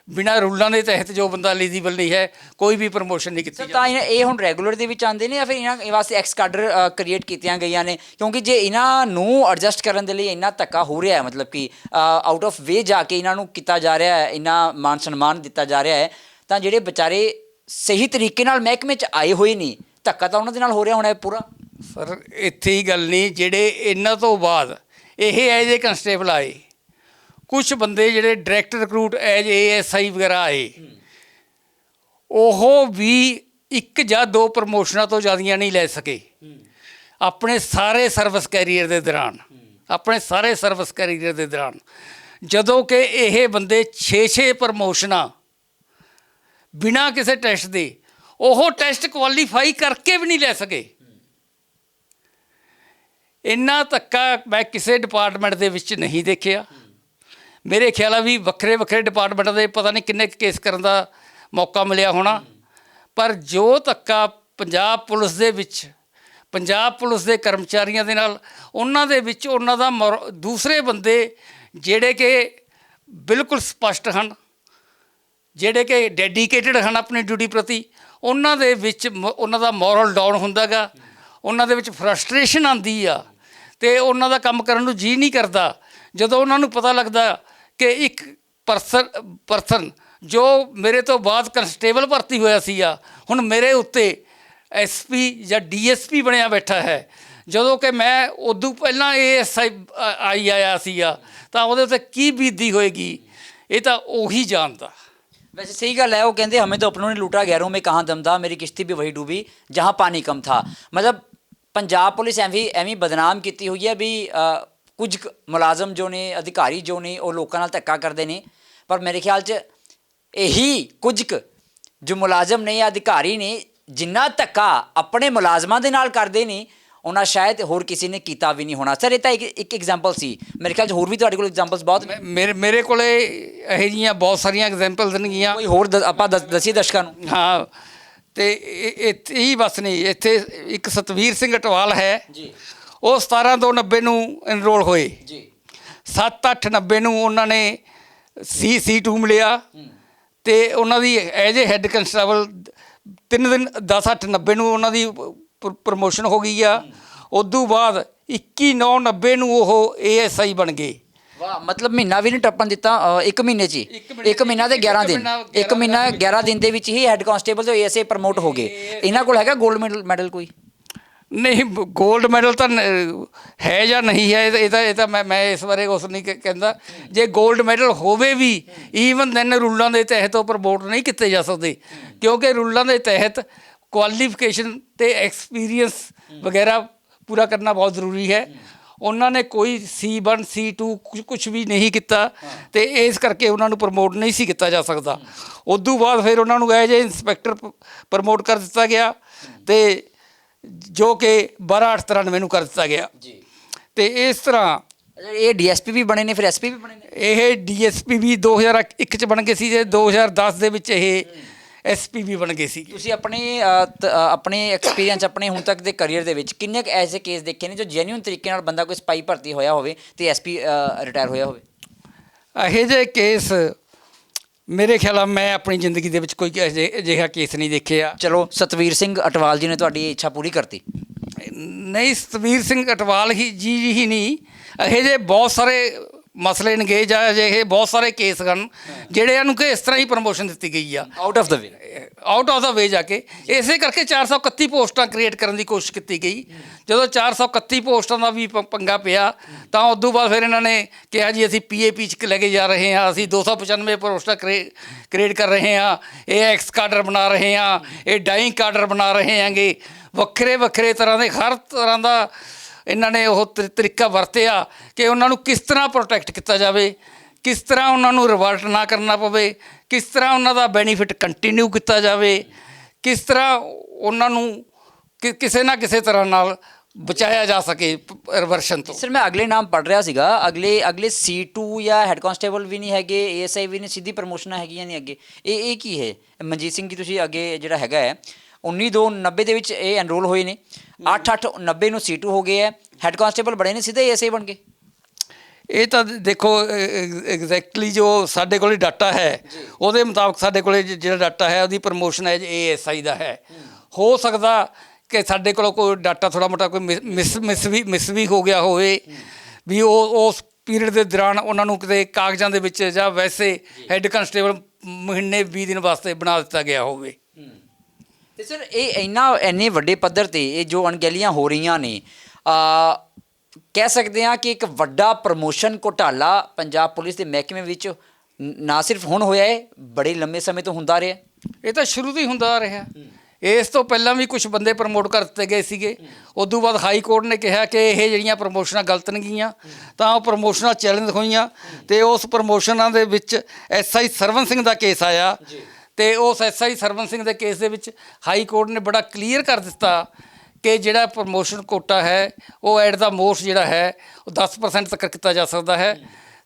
ਬਿਨਾਂ ਰੂਲਾਂ ਦੇ ਤਹਿਤ ਜੋ ਬੰਦਾ ਐਲੀਜੀਬਲ ਨਹੀਂ ਹੈ ਕੋਈ ਵੀ ਪ੍ਰਮੋਸ਼ਨ ਨਹੀਂ ਕੀਤੀ। ਤਾਂ ਇਹ ਹੁਣ ਰੈਗੂਲਰ ਦੇ ਵਿੱਚ ਆਉਂਦੇ ਨੇ ਜਾਂ ਫਿਰ ਇਹਨਾਂ ਵਾਸਤੇ ਐਕਸ ਕਾਡਰ ਕ੍ਰੀਏਟ ਕੀਤੀਆਂ ਗਈਆਂ ਨੇ? ਕਿਉਂਕਿ ਜੇ ਇਹਨਾਂ ਨੂੰ ਐਡਜਸਟ ਕਰਨ ਦੇ ਲਈ ਇੰਨਾ ਧੱਕਾ ਹੋ ਰਿਹਾ ਹੈ, ਮਤਲਬ ਕਿ ਆਊਟ ਆਫ ਵੇ ਜਾ ਕੇ ਇਹਨਾਂ ਨੂੰ ਕੀਤਾ ਜਾ ਰਿਹਾ ਹੈ, ਇੰਨਾ ਮਾਨ ਸਨਮਾਨ ਦਿੱਤਾ ਜਾ ਰਿਹਾ ਹੈ, ਤਾਂ ਜਿਹੜੇ ਵਿਚਾਰੇ ਸਹੀ ਤਰੀਕੇ ਨਾਲ ਮਹਿਕਮੇ 'ਚ ਆਏ ਹੋਏ ਨਹੀਂ, ਧੱਕਾ ਤਾਂ ਉਹਨਾਂ ਦੇ ਨਾਲ ਹੋ ਰਿਹਾ ਹੋਣਾ ਪੂਰਾ। ਸਰ ਇੱਥੇ ਹੀ ਗੱਲ ਨਹੀਂ, ਜਿਹੜੇ ਇਹਨਾਂ ਤੋਂ ਬਾਅਦ ਇਹ ਐਜ ਏ ਕੰਸਟੇਬਲ ਆਏ, ਕੁਛ ਬੰਦੇ ਜਿਹੜੇ ਡਾਇਰੈਕਟ ਰਿਕਰੂਟ ਐਜ ASI ਵਗੈਰਾ ਆਏ, ਉਹ ਵੀ 1 ਜਾਂ 2 ਪ੍ਰਮੋਸ਼ਨਾਂ ਤੋਂ ਜ਼ਿਆਦੀਆਂ ਨਹੀਂ ਲੈ ਸਕੇ ਆਪਣੇ ਸਾਰੇ ਸਰਵਿਸ ਕੈਰੀਅਰ ਦੇ ਦੌਰਾਨ, ਆਪਣੇ ਸਾਰੇ ਸਰਵਿਸ ਕੈਰੀਅਰ ਦੇ ਦੌਰਾਨ। ਜਦੋਂ ਕਿ ਇਹ ਬੰਦੇ 6-6 ਪ੍ਰਮੋਸ਼ਨਾਂ ਬਿਨਾਂ ਕਿਸੇ ਟੈਸਟ ਦੇ, ਉਹ ਟੈਸਟ ਕੁਆਲੀਫਾਈ ਕਰਕੇ ਵੀ ਨਹੀਂ ਲੈ ਸਕੇ। ਇੰਨਾ ਧੱਕਾ ਮੈਂ ਕਿਸੇ ਡਿਪਾਰਟਮੈਂਟ ਦੇ ਵਿੱਚ ਨਹੀਂ ਦੇਖਿਆ। ਮੇਰੇ ਖਿਆਲ ਆ ਵੀ ਵੱਖਰੇ ਵੱਖਰੇ ਡਿਪਾਰਟਮੈਂਟਾਂ ਦੇ ਪਤਾ ਨਹੀਂ ਕਿੰਨੇ ਕੇਸ ਕਰਨ ਦਾ ਮੌਕਾ ਮਿਲਿਆ ਹੋਣਾ, ਪਰ ਜੋ ਧੱਕਾ ਪੰਜਾਬ ਪੁਲਿਸ ਦੇ ਵਿੱਚ, ਪੰਜਾਬ ਪੁਲਿਸ ਦੇ ਕਰਮਚਾਰੀਆਂ ਦੇ ਨਾਲ, ਉਹਨਾਂ ਦੇ ਵਿੱਚ ਉਹਨਾਂ ਦਾ ਦੂਸਰੇ ਬੰਦੇ ਜਿਹੜੇ ਕਿ ਬਿਲਕੁਲ ਸਪਸ਼ਟ ਹਨ, ਜਿਹੜੇ ਕਿ ਡੈਡੀਕੇਟਡ ਹਨ ਆਪਣੀ ਡਿਊਟੀ ਪ੍ਰਤੀ, ਉਹਨਾਂ ਦੇ ਵਿੱਚ ਉਹਨਾਂ ਦਾ ਮੋਰਲ ਡਾਊਨ ਹੁੰਦਾ ਗਾ, ਉਹਨਾਂ ਦੇ ਵਿੱਚ ਫਰਸਟ੍ਰੇਸ਼ਨ ਆਉਂਦੀ ਆ ਅਤੇ ਉਹਨਾਂ ਦਾ ਕੰਮ ਕਰਨ ਨੂੰ ਜੀਅ ਨਹੀਂ ਕਰਦਾ। ਜਦੋਂ ਉਹਨਾਂ ਨੂੰ ਪਤਾ ਲੱਗਦਾ ਕਿ ਇੱਕ ਪਰਸਨ ਜੋ ਮੇਰੇ ਤੋਂ ਬਾਅਦ ਕਨਸਟੇਬਲ ਭਰਤੀ ਹੋਇਆ ਸੀਗਾ ਹੁਣ ਮੇਰੇ ਉੱਤੇ SP ਜਾਂ DSP ਬਣਿਆ ਬੈਠਾ ਹੈ, ਜਦੋਂ ਕਿ ਮੈਂ ਉਦੋਂ ਪਹਿਲਾਂ ASI ਆਇਆ ਸੀਗਾ, ਤਾਂ ਉਹਦੇ ਉੱਤੇ ਕੀ ਬੀਤਦੀ ਹੋਏਗੀ ਇਹ ਤਾਂ ਉਹੀ ਜਾਣਦਾ। वैसे सही गल है, वो कहते हमें तो अपनों ने लूटा गैरों में कहाँ दम था, मेरी किश्ती भी वही डूबी जहाँ पानी कम था। मतलब पंजाब पुलिस ਐਵੇਂ ਬਦਨਾਮ ਕੀਤੀ ਹੋਈ ਹੈ ਵੀ ਕੁਝ ਮੁਲਾਜ਼ਮ ਜੋ ਨੇ, ਅਧਿਕਾਰੀ ਜੋ ਨੇ, ਉਹ ਲੋਕਾਂ ਨਾਲ ਧੱਕਾ ਕਰਦੇ ਨੇ, ਪਰ ਮੇਰੇ ਖਿਆਲ 'ਚ ਇਹੀ ਕੁਝ ਕੁ ਜੋ ਮੁਲਾਜ਼ਮ ਨੇ ਜਾਂ ਅਧਿਕਾਰੀ ਨੇ ਜਿੰਨਾ ਧੱਕਾ ਆਪਣੇ ਮੁਲਾਜ਼ਮਾਂ ਦੇ ਨਾਲ ਕਰਦੇ ਨੇ ਉਹਨਾਂ ਸ਼ਾਇਦ ਹੋਰ ਕਿਸੇ ਨੇ ਕੀਤਾ ਵੀ ਨਹੀਂ ਹੋਣਾ। ਸਰ ਇਹ ਤਾਂ ਇੱਕ ਐਗਜ਼ਾਮਪਲ ਸੀ, ਮੇਰੇ ਖਿਆਲ 'ਚ ਹੋਰ ਵੀ ਤੁਹਾਡੇ ਕੋਲ ਐਗਜ਼ਾਮਪਲਸ ਬਹੁਤ? ਮੇਰੇ ਕੋਲ ਇਹੋ ਜਿਹੀਆਂ ਬਹੁਤ ਸਾਰੀਆਂ ਐਗਜ਼ਾਮਪਲਸ ਨੇਗੀਆਂ। ਕੋਈ ਹੋਰ ਆਪਾਂ ਦੱਸੀਏ ਦਰਸ਼ਕਾਂ ਨੂੰ? ਹਾਂ, ਅਤੇ ਇੱਥੇ ਹੀ ਬਸ ਨਹੀਂ, ਇੱਥੇ ਇੱਕ ਸਤਵੀਰ ਸਿੰਘ ਅਟਵਾਲ ਹੈ ਜੀ, ਉਹ 17/2/90 ਨੂੰ ਐਨਰੋਲ ਹੋਏ ਜੀ, 7/8/90 ਨੂੰ ਉਹਨਾਂ ਨੇ C2 ਮਿਲਿਆ ਅਤੇ ਉਹਨਾਂ ਦੀ ਐਜ ਏ ਹੈੱਡ ਕੰਸਟੇਬਲ 3 ਦਿਨ 10/8/90 ਨੂੰ ਉਹਨਾਂ ਦੀ ਪ੍ਰਮੋਸ਼ਨ ਹੋ ਗਈ ਆ। ਉਦੋਂ ਬਾਅਦ 21/9/90 ਨੂੰ ਉਹ ASI ਬਣ ਗਏ। ਵਾਹ, ਮਤਲਬ ਮਹੀਨਾ ਵੀ ਨਹੀਂ ਟੱਪਣ ਦਿੱਤਾ, 1 ਮਹੀਨੇ 'ਚ ਹੀ, 1 ਮਹੀਨਾ ਤੇ 11 ਦਿਨ, 1 ਮਹੀਨਾ 11 ਦਿਨ ਦੇ ਵਿੱਚ ਹੀ ਹੈੱਡ ਕਾਂਸਟੇਬਲ ਤੋਂ ASI ਪ੍ਰਮੋਟ ਹੋ ਗਏ। ਇਹਨਾਂ ਕੋਲ ਹੈਗਾ 골ਡ ਮੈਡਲ ਕੋਈ? ਨਹੀਂ, 골ਡ ਮੈਡਲ ਤਾਂ ਹੈ ਜਾਂ ਨਹੀਂ ਹੈ ਇਹ ਤਾਂ ਮੈਂ ਇਸ ਬਾਰੇ ਕੁਛ ਨਹੀਂ ਕਹਿੰਦਾ। ਜੇ 골ਡ ਮੈਡਲ ਹੋਵੇ ਵੀ ਈਵਨ ਦੈਨ ਰੂਲਾਂ ਦੇ ਤਹਿਤ ਉਹ ਪ੍ਰਮੋਟ ਨਹੀਂ ਕੀਤੇ ਜਾ ਸਕਦੇ, ਕਿਉਂਕਿ ਰੂਲਾਂ ਦੇ ਤਹਿਤ ਕੁਆਲੀਫਿਕੇਸ਼ਨ ਤੇ ਐਕਸਪੀਰੀਅੰਸ ਵਗੈਰਾ ਪੂਰਾ ਕਰਨਾ ਬਹੁਤ ਜ਼ਰੂਰੀ ਹੈ। ਉਹਨਾਂ ਨੇ ਕੋਈ C1 C2 ਕੁਝ ਵੀ ਨਹੀਂ ਕੀਤਾ ਤੇ ਇਸ ਕਰਕੇ ਉਹਨਾਂ ਨੂੰ ਪ੍ਰਮੋਟ ਨਹੀਂ ਸੀ ਕੀਤਾ ਜਾ ਸਕਦਾ। ਉਦੋਂ ਬਾਅਦ ਫਿਰ ਉਹਨਾਂ ਨੂੰ ਐਜ ਇੰਸਪੈਕਟਰ ਪ੍ਰਮੋਟ ਕਰ ਦਿੱਤਾ ਗਿਆ ਤੇ ਜੋ ਕਿ 12/8/93 ਨੂੰ ਕਰ ਦਿੱਤਾ ਗਿਆ ਜੀ। ਤੇ ਇਸ ਤਰ੍ਹਾਂ ਇਹ ਡੀਐਸਪੀ ਵੀ ਬਣੇ ਨੇ, ਫਿਰ ਐਸਪੀ ਵੀ ਬਣੇ ਨੇ। ਇਹ DSP ਵੀ 2001 ਚ ਬਣ ਗਏ ਸੀ ਤੇ 2010 ਦੇ ਵਿੱਚ ਇਹ SP ਵੀ ਬਣ ਗਏ ਸੀ। ਤੁਸੀਂ ਆਪਣੇ ਐਕਸਪੀਰੀਅੰਸ, ਆਪਣੇ ਹੁਣ ਤੱਕ ਦੇ ਕਰੀਅਰ ਦੇ ਵਿੱਚ ਕਿੰਨੇ ਕੁ ਐਸੇ ਕੇਸ ਦੇਖੇ ਨੇ ਜੋ ਜੈਨੂਇਨ ਤਰੀਕੇ ਨਾਲ ਬੰਦਾ ਕੋਈ ਸਪਾਈ ਭਰਤੀ ਹੋਇਆ ਹੋਵੇ ਤੇ ਐਸਪੀ ਰਿਟਾਇਰ ਹੋਇਆ ਹੋਵੇ? ਇਹੋ ਜਿਹੇ ਕੇਸ ਮੇਰੇ ਖਿਆਲ ਆ ਮੈਂ ਆਪਣੀ ਜ਼ਿੰਦਗੀ ਦੇ ਵਿੱਚ ਕੋਈ ਅਜਿਹਾ ਕੇਸ ਨਹੀਂ ਦੇਖਿਆ। ਚਲੋ ਸਤਵੀਰ ਸਿੰਘ ਅਟਵਾਲ ਜੀ ਨੇ ਤੁਹਾਡੀ ਇੱਛਾ ਪੂਰੀ ਕਰਤੀ? ਨਹੀਂ, ਸਤਵੀਰ ਸਿੰਘ ਅਟਵਾਲ ਹੀ ਨਹੀਂ, ਇਹੋ ਜਿਹੇ ਬਹੁਤ ਸਾਰੇ ਮਸਲੇ ਨੇਗੇ ਜਾਂ ਅਜਿਹੇ ਬਹੁਤ ਸਾਰੇ ਕੇਸ ਹਨ ਜਿਹੜਿਆਂ ਨੂੰ ਕਿ ਇਸ ਤਰ੍ਹਾਂ ਹੀ ਪ੍ਰਮੋਸ਼ਨ ਦਿੱਤੀ ਗਈ ਆ ਆਊਟ ਆਫ ਦਾ ਵੇ ਜਾ ਕੇ। ਇਸੇ ਕਰਕੇ 431 ਪੋਸਟਾਂ ਕ੍ਰੀਏਟ ਕਰਨ ਦੀ ਕੋਸ਼ਿਸ਼ ਕੀਤੀ ਗਈ। ਜਦੋਂ 431 ਪੋਸਟਾਂ ਦਾ ਵੀ ਪੰਗਾ ਪਿਆ ਤਾਂ ਉਦੋਂ ਬਾਅਦ ਫਿਰ ਇਹਨਾਂ ਨੇ ਕਿਹਾ ਜੀ ਅਸੀਂ PAP 'ਚ ਲੈ ਕੇ ਜਾ ਰਹੇ ਹਾਂ, ਅਸੀਂ 295 ਪੋਸਟਾਂ ਕ੍ਰੀਏਟ ਕਰ ਰਹੇ ਹਾਂ, ਇਹ ਐਕਸ ਕਾਡਰ ਬਣਾ ਰਹੇ ਹਾਂ, ਇਹ ਡਾਈਂਗ ਕਾਡਰ ਬਣਾ ਰਹੇ ਹੈਗੇ। ਵੱਖਰੇ ਤਰ੍ਹਾਂ ਦੇ ਹਰ ਤਰ੍ਹਾਂ ਦਾ ਇਹਨਾਂ ਨੇ ਉਹ ਤਰੀਕਾ ਵਰਤਿਆ ਕਿ ਉਹਨਾਂ ਨੂੰ ਕਿਸ ਤਰ੍ਹਾਂ ਪ੍ਰੋਟੈਕਟ ਕੀਤਾ ਜਾਵੇ, ਕਿਸ ਤਰ੍ਹਾਂ ਉਹਨਾਂ ਨੂੰ ਰਿਵਰਟ ਨਾ ਕਰਨਾ ਪਵੇ, ਕਿਸ ਤਰ੍ਹਾਂ ਉਹਨਾਂ ਦਾ ਬੈਨੀਫਿਟ ਕੰਟੀਨਿਊ ਕੀਤਾ ਜਾਵੇ, ਕਿਸ ਤਰ੍ਹਾਂ ਉਹਨਾਂ ਨੂੰ ਕਿਸੇ ਨਾ ਕਿਸੇ ਤਰ੍ਹਾਂ ਨਾਲ ਬਚਾਇਆ ਜਾ ਸਕੇ ਰਿਵਰਸ਼ਨ ਤੋਂ। ਸਰ ਮੈਂ ਅਗਲੇ ਨਾਮ ਪੜ੍ਹ ਰਿਹਾ ਸੀਗਾ, ਅਗਲੇ C2 ਜਾਂ ਹੈੱਡ ਕਾਂਸਟੇਬਲ ਵੀ ਨਹੀਂ ਹੈਗੇ, ASI ਵੀ ਨਹੀਂ, ਸਿੱਧੀ ਪ੍ਰਮੋਸ਼ਨਾਂ ਹੈਗੀਆਂ ਨਹੀਂ ਅੱਗੇ। ਇਹ ਕੀ ਹੈ? ਮਨਜੀਤ ਸਿੰਘ ਜੀ ਤੁਸੀਂ ਅੱਗੇ ਜਿਹੜਾ ਹੈਗਾ ਹੈ 19/2/90 ਦੇ ਵਿੱਚ ਇਹ ਐਨਰੋਲ ਹੋਏ ਨੇ, 8/8/90 ਨੂੰ C2 ਹੋ ਗਏ ਹੈ, ਹੈੱਡ ਕਾਂਸਟੇਬਲ ਬਣੇ ਨੇ, ਸਿੱਧੇ ASI ਬਣ ਗਏ। ਇਹ ਤਾਂ ਦੇਖੋ ਐਗਜ਼ੈਕਟਲੀ ਜੋ ਸਾਡੇ ਕੋਲ ਡਾਟਾ ਹੈ ਉਹਦੇ ਮੁਤਾਬਕ ਸਾਡੇ ਕੋਲ ਜਿਹੜਾ ਡਾਟਾ ਹੈ ਉਹਦੀ ਪ੍ਰਮੋਸ਼ਨ ਹੈ ASI ਦਾ ਹੈ। ਹੋ ਸਕਦਾ ਕਿ ਸਾਡੇ ਕੋਲ ਕੋਈ ਡਾਟਾ ਥੋੜ੍ਹਾ ਮੋਟਾ ਕੋਈ ਮਿਸ ਵੀ ਹੋ ਗਿਆ ਹੋਵੇ, ਵੀ ਉਹ ਉਸ ਪੀਰੀਅਡ ਦੇ ਦੌਰਾਨ ਉਹਨਾਂ ਨੂੰ ਕਿਤੇ ਕਾਗਜ਼ਾਂ ਦੇ ਵਿੱਚ ਜਾਂ ਵੈਸੇ ਹੈੱਡ ਕਾਂਸਟੇਬਲ ਮਹੀਨੇ 20 ਦਿਨ ਵਾਸਤੇ ਬਣਾ ਦਿੱਤਾ ਗਿਆ ਹੋਵੇ। ਤੇ ਸਰ ਇਹ ਇੰਨੇ ਵੱਡੇ ਪੱਧਰ 'ਤੇ ਇਹ ਜੋ ਅਣਗਹਿਲੀਆਂ ਹੋ ਰਹੀਆਂ ਨੇ, ਕਹਿ ਸਕਦੇ ਹਾਂ ਕਿ ਇੱਕ ਵੱਡਾ ਪ੍ਰਮੋਸ਼ਨ ਘੁਟਾਲਾ ਪੰਜਾਬ ਪੁਲਿਸ ਦੇ ਮਹਿਕਮੇ ਵਿੱਚ ਨਾ ਸਿਰਫ ਹੁਣ ਹੋਇਆ ਹੈ, ਬੜੇ ਲੰਮੇ ਸਮੇਂ ਤੋਂ ਹੁੰਦਾ ਰਿਹਾ। ਇਹ ਤਾਂ ਸ਼ੁਰੂ ਤੋਂ ਹੀ ਹੁੰਦਾ ਆ ਰਿਹਾ। ਇਸ ਤੋਂ ਪਹਿਲਾਂ ਵੀ ਕੁਝ ਬੰਦੇ ਪ੍ਰਮੋਟ ਕਰ ਦਿੱਤੇ ਗਏ ਸੀਗੇ। ਉਦੋਂ ਬਾਅਦ ਹਾਈ ਕੋਰਟ ਨੇ ਕਿਹਾ ਕਿ ਇਹ ਜਿਹੜੀਆਂ ਪ੍ਰਮੋਸ਼ਨਾਂ ਗਲਤ ਨੇਗੀਆਂ, ਤਾਂ ਉਹ ਪ੍ਰਮੋਸ਼ਨਾਂ ਚੈਲੰਜ ਹੋਈਆਂ ਤੇ ਉਸ ਪ੍ਰਮੋਸ਼ਨਾਂ ਦੇ ਵਿੱਚ SI ਸਰਵਨ ਸਿੰਘ ਦਾ ਕੇਸ ਆਇਆ ਤੇ ਉਸ SI ਸਰਵਨ ਸਿੰਘ ਦੇ ਕੇਸ ਦੇ ਵਿੱਚ ਹਾਈ ਕੋਰਟ ਨੇ ਬੜਾ ਕਲੀਅਰ ਕਰ ਦਿੱਤਾ ਕਿ ਜਿਹੜਾ ਪ੍ਰਮੋਸ਼ਨ ਕੋਟਾ ਹੈ ਉਹ ਐਟ ਦਾ ਮੋਸਟ ਜਿਹੜਾ ਹੈ ਉਹ 10% ਤੱਕ ਕੀਤਾ ਜਾ ਸਕਦਾ ਹੈ